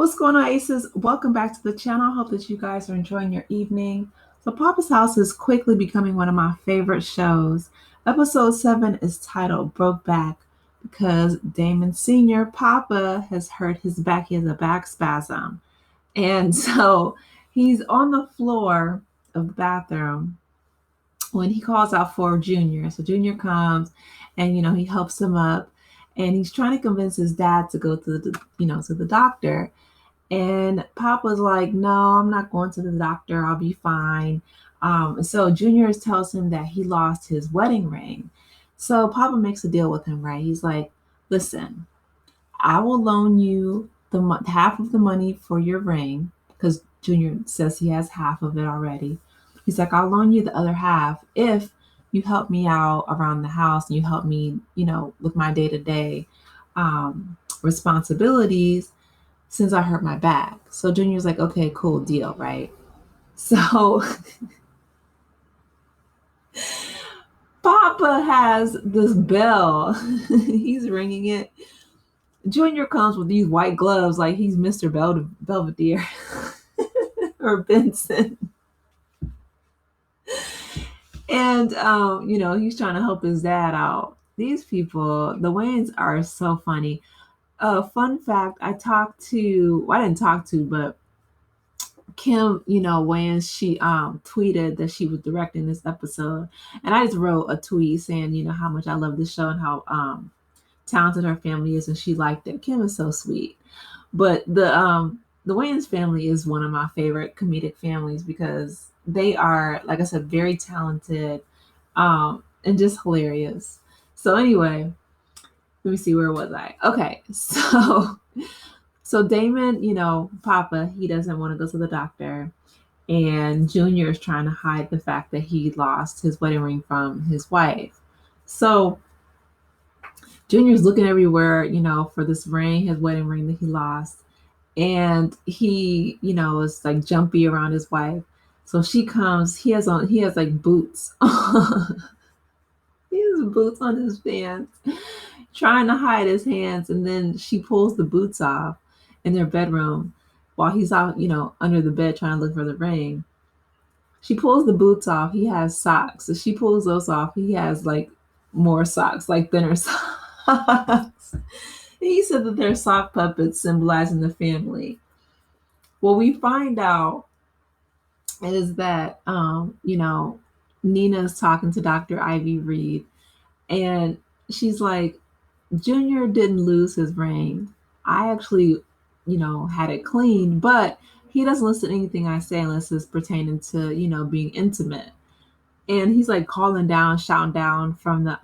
What's going on, Aces? Welcome back to the channel. I hope that you guys are enjoying your evening. So, Papa's House is quickly becoming one of my favorite shows. Episode 7 is titled Brokeback because Damon Sr., Papa, has hurt his back. He has a back spasm. And so he's on the floor of the bathroom when he calls out for Junior. So Junior comes and he helps him up, and he's trying to convince his dad to go to the doctor. And Papa's like, no, I'm not going to the doctor. I'll be fine. So Junior tells him that he lost his wedding ring. So Papa makes a deal with him, right? He's like, listen, I will loan you half of the money for your ring because Junior says he has half of it already. He's like, I'll loan you the other half if you help me out around the house and you help me, with my day-to-day responsibilities since I hurt my back. So Junior's like, okay, cool, deal, right? So Papa has this bell. He's ringing it. Junior comes with these white gloves like he's Mr. Belvedere or Benson. And, he's trying to help his dad out. These people, the Wayans, are so funny. Fun fact, I didn't talk to, but Kim, Wayans, she tweeted that she was directing this episode. And I just wrote a tweet saying, how much I love this show and how talented her family is, and she liked it. Kim is so sweet. But the Wayans family is one of my favorite comedic families because they are, like I said, very talented and just hilarious. So anyway, let me see, where was I? Okay, so Damon, Papa, he doesn't want to go to the doctor, and Junior is trying to hide the fact that he lost his wedding ring from his wife. So Junior's looking everywhere, for this ring, his wedding ring that he lost. And he, is like jumpy around his wife. So she comes, he has like boots. He has boots on his pants, trying to hide his hands. And then she pulls the boots off in their bedroom while he's out, under the bed trying to look for the ring. She pulls the boots off. He has socks. So she pulls those off. He has like more socks, like thinner socks. He said that they're sock puppets symbolizing the family. What we find out is that, Nina's talking to Dr. Ivy Reed, and she's like, Junior didn't lose his ring. I actually, had it cleaned, but he doesn't listen to anything I say unless it's pertaining to, being intimate. And he's like calling down, shouting down from the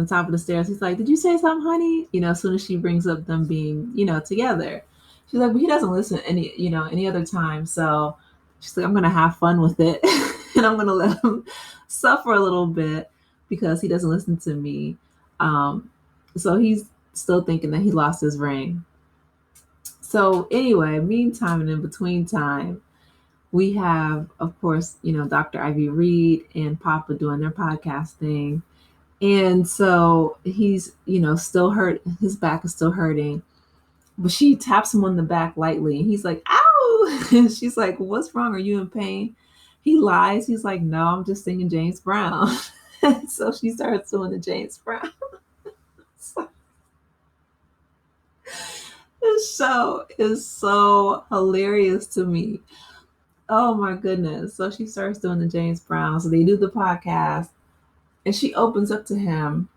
top of the stairs. He's like, did you say something, honey? As soon as she brings up them being, together. She's like, but he doesn't listen any other time. So she's like, I'm going to have fun with it. And I'm going to let him suffer a little bit because he doesn't listen to me. So he's still thinking that he lost his ring. So anyway, meantime and in between time, we have, of course, Dr. Ivy Reed and Papa doing their podcast thing. And so he's, still hurt. His back is still hurting. But she taps him on the back lightly. And he's like, ow! And she's like, what's wrong? Are you in pain? He lies. He's like, no, I'm just singing James Brown. So she starts doing the James Brown. So, this show is so hilarious to me. Oh my goodness. So she starts doing the James Brown. So they do the podcast. And she opens up to him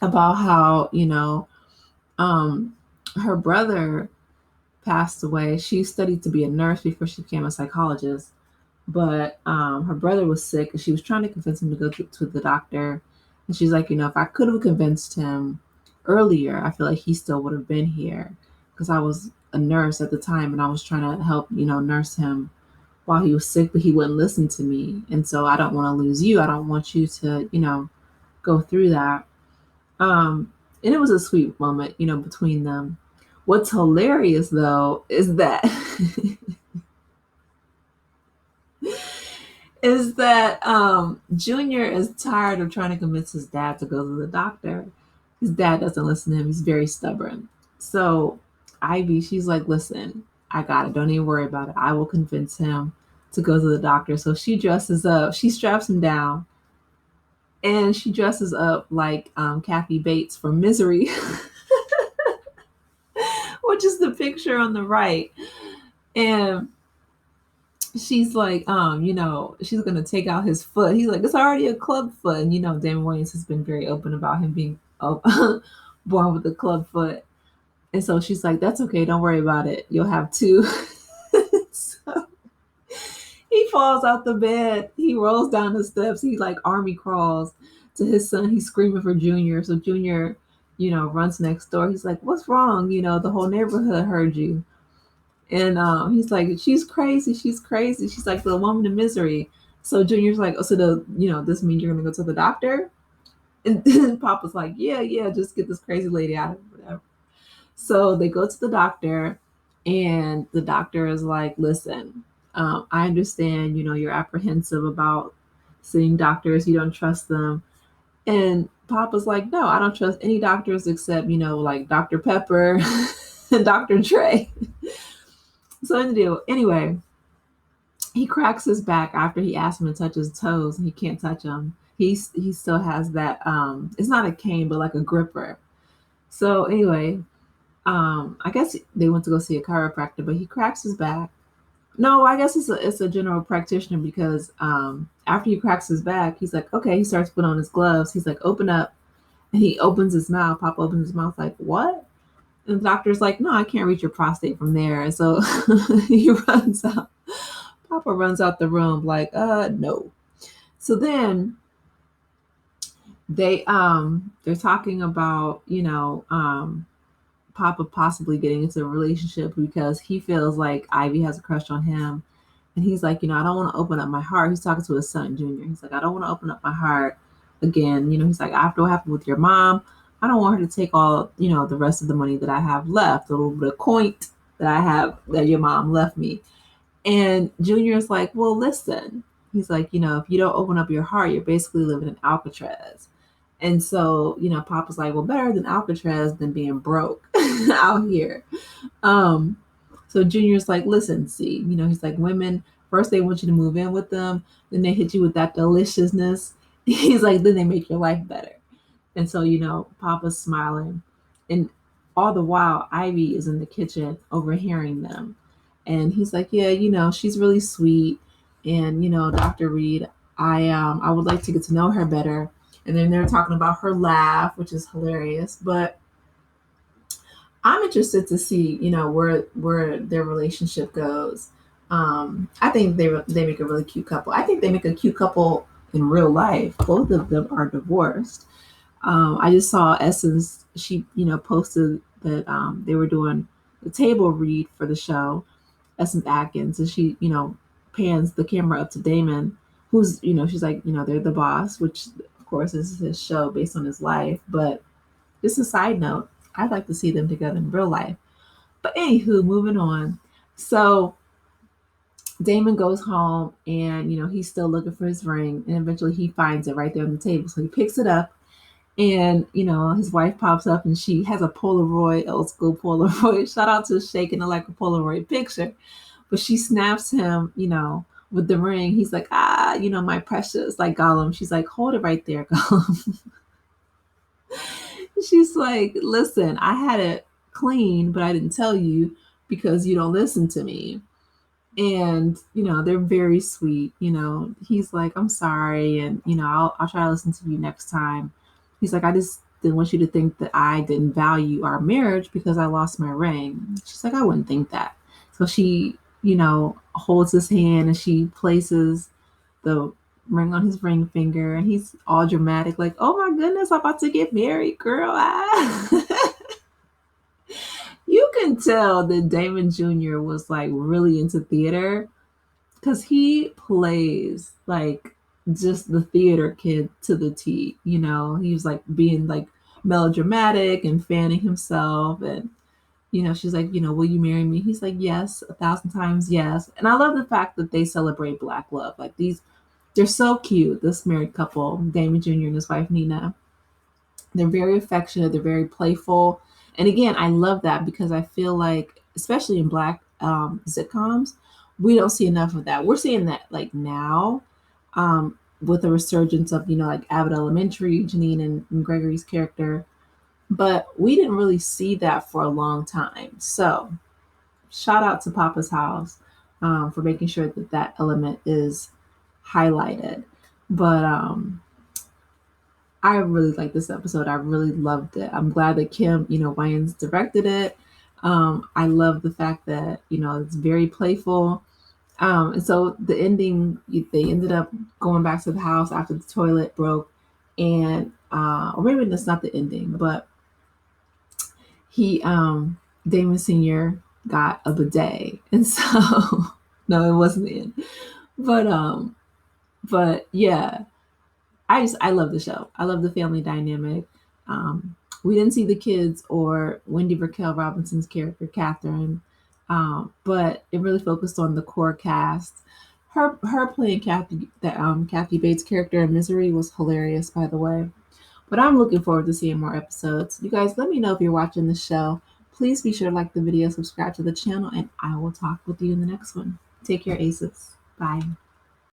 about how, her brother passed away. She studied to be a nurse before she became a psychologist. But her brother was sick and she was trying to convince him to go to the doctor. And she's like, if I could have convinced him earlier, I feel like he still would have been here because I was a nurse at the time and I was trying to help, nurse him while he was sick, but he wouldn't listen to me. And so I don't want to lose you. I don't want you to, go through that. And it was a sweet moment, between them. What's hilarious though is that Junior is tired of trying to convince his dad to go to the doctor. His dad doesn't listen to him. He's very stubborn. So Ivy, she's like, listen, I got it. Don't even worry about it. I will convince him to go to the doctor. So she dresses up, she straps him down, and she dresses up like Kathy Bates from Misery, which is the picture on the right. And she's like, she's gonna take out his foot. He's like, it's already a club foot. And Damon Wayans has been very open about him being born with a club foot. And so she's like, that's okay, don't worry about it. You'll have two. So he falls out the bed, he rolls down the steps, he like army crawls to his son, he's screaming for Junior. So Junior, runs next door. He's like, what's wrong? The whole neighborhood heard you. And he's like, she's crazy, she's crazy. She's like the woman in Misery. So Junior's like, oh, so this means you're gonna go to the doctor? And then Papa's like, yeah, just get this crazy lady out of it, whatever. So they go to the doctor, and the doctor is like, listen, I understand, you're apprehensive about seeing doctors, you don't trust them. And Papa's like, no, I don't trust any doctors except, like Dr. Pepper and Dr. Dre. So anyway, he cracks his back after he asks him to touch his toes, and he can't touch them. He still has that, it's not a cane, but like a gripper. So anyway, I guess they went to go see a chiropractor, but he cracks his back. No, I guess it's a general practitioner, because after he cracks his back, he's like, okay, he starts putting on his gloves. He's like, open up. And he opens his mouth. Papa opens his mouth like, what? And the doctor's like, no, I can't reach your prostate from there. And so he runs out. Papa runs out the room like, no. So then they're talking about, Papa possibly getting into a relationship because he feels like Ivy has a crush on him. And he's like, I don't want to open up my heart. He's talking to his son, Junior. He's like, I don't want to open up my heart again. He's like, after what happened with your mom, I don't want her to take all, the rest of the money that I have left, a little bit of coin that I have that your mom left me. And Junior's like, well, listen. He's like, if you don't open up your heart, you're basically living in Alcatraz. And so, Papa's like, well, better than Alcatraz than being broke out here. So Junior's like, listen, see, he's like, women, first they want you to move in with them, then they hit you with that deliciousness. He's like, then they make your life better. And so, Papa's smiling. And all the while, Ivy is in the kitchen overhearing them. And he's like, yeah, she's really sweet. And, Dr. Reed, I would like to get to know her better. And then they're talking about her laugh, which is hilarious. But I'm interested to see, where their relationship goes. I think they make a really cute couple. I think they make a cute couple in real life. Both of them are divorced. I just saw Essence. She, posted that they were doing the table read for the show, Essence Atkins, and she, pans the camera up to Damon, who's, she's like, they're the boss, which of course is his show based on his life. But just a side note, I'd like to see them together in real life. But anywho, moving on. So Damon goes home, and he's still looking for his ring, and eventually he finds it right there on the table. So he picks it up, and his wife pops up, and she has a Polaroid, old school Polaroid. Shout out to shaking it like a Polaroid picture. But she snaps him, with the ring. He's like, my precious, like Gollum. She's like, hold it right there, Gollum. She's like, listen, I had it clean, but I didn't tell you because you don't listen to me. And, they're very sweet. He's like, I'm sorry. And, I'll try to listen to you next time. He's like, I just didn't want you to think that I didn't value our marriage because I lost my ring. She's like, I wouldn't think that. So she, holds his hand, and she places the ring on his ring finger, and he's all dramatic, like, oh my goodness, I'm about to get married, girl. You can tell that Damon Jr. was like really into theater, because he plays like just the theater kid to the T. He was like being like melodramatic and fanning himself. And she's like, will you marry me? He's like, yes, 1,000 times yes. And I love the fact that they celebrate Black love. Like they're so cute, this married couple, Damon Jr. and his wife, Nina. They're very affectionate. They're very playful. And again, I love that because I feel like, especially in Black sitcoms, we don't see enough of that. We're seeing that like now, with the resurgence of, like Abbott Elementary, Janine and Gregory's character, but we didn't really see that for a long time. So shout out to Papa's House, for making sure that that element is highlighted. But I really like this episode. I really loved it. I'm glad that Kim, Wayans directed it. I love the fact that, it's very playful. And so the ending, they ended up going back to the house after the toilet broke, and or maybe that's not the ending, but he, Damon Sr. got a bidet, and so no, it wasn't the end, but yeah, I love the show. I love the family dynamic. We didn't see the kids or Wendy Raquel Robinson's character Catherine, but it really focused on the core cast. Her playing Kathy Bates' character in Misery was hilarious, by the way. But I'm looking forward to seeing more episodes. You guys, let me know if you're watching the show. Please be sure to like the video, subscribe to the channel, and I will talk with you in the next one. Take care, Aces. Bye.